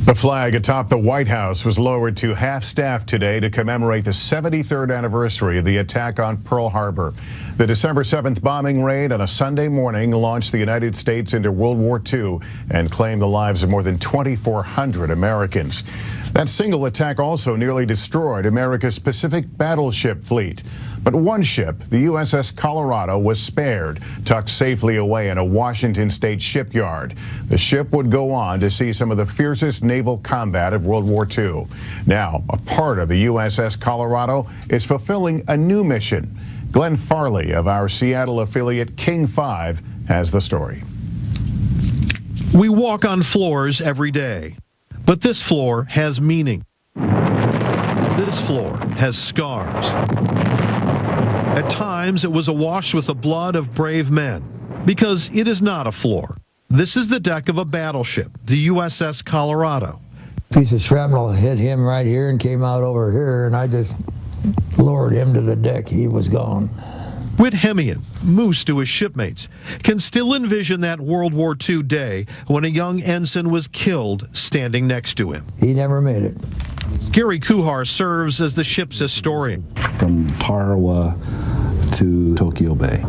The flag atop the White House was lowered to half-staff today to commemorate the 73rd anniversary of the attack on Pearl Harbor. The December 7th bombing raid on a Sunday morning launched the United States into World War II and claimed the lives of more than 2,400 Americans. That single attack also nearly destroyed America's Pacific battleship fleet. But one ship, the USS Colorado, was spared, tucked safely away in a Washington state shipyard. The ship would go on to see some of the fiercest naval combat of World War II. Now, a part of the USS Colorado is fulfilling a new mission. Glenn Farley of our Seattle affiliate King 5 has the story. We walk on floors every day, but this floor has meaning. This floor has scars. At times, it was awash with the blood of brave men, because it is not a floor. This is the deck of a battleship, the USS Colorado. A piece of shrapnel hit him right here and came out over here, and I just lowered him to the deck. He was gone. Whit Hemian, moose to his shipmates, can still envision that World War II day when a young ensign was killed standing next to him. He never made it. Gary Kuhar serves as the ship's historian. From Tarawa to Tokyo Bay.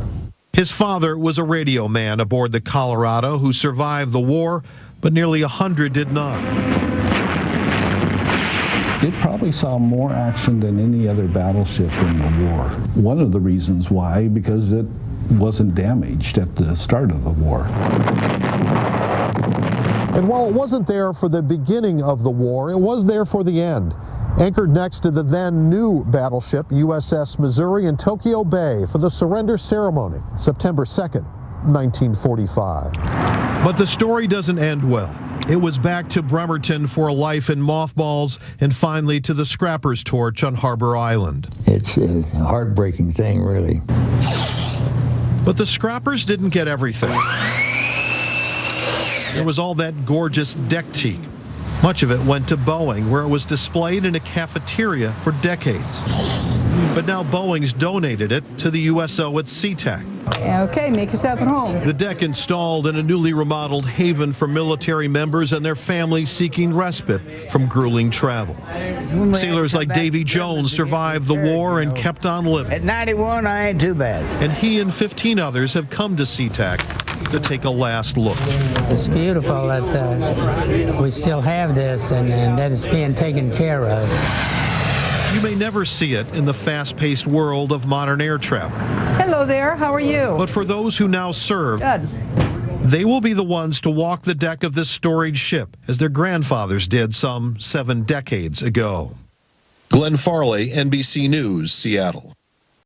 His father was a radio man aboard the Colorado who survived the war, but nearly 100 did not. It probably saw more action than any other battleship in the war. One of the reasons why, because it wasn't damaged at the start of the war. And while it wasn't there for the beginning of the war, it was there for the end. Anchored next to the then new battleship USS Missouri in Tokyo Bay for the surrender ceremony, September 2nd, 1945. But the story doesn't end well. It was back to Bremerton for a life in mothballs and finally to the scrapper's torch on Harbor Island. It's a heartbreaking thing, really. But the scrappers didn't get everything. There was all that gorgeous deck teak. Much of it went to Boeing, where it was displayed in a cafeteria for decades. But now Boeing's donated it to the USO at SeaTac. Okay, make yourself at home. The deck installed in a newly remodeled haven for military members and their families seeking respite from grueling travel. Sailors like Davy Jones survived the war and kept on living. At 91, I ain't too bad. And he and 15 others have come to SeaTac to take a last look. It's beautiful that we still have this and that it's being taken care of. You may never see it in the fast-paced world of modern air travel. Hello there, how are you? But for those who now serve, Good. They will be the ones to walk the deck of this storied ship, as their grandfathers did some 7 decades ago. Glenn Farley, NBC News, Seattle.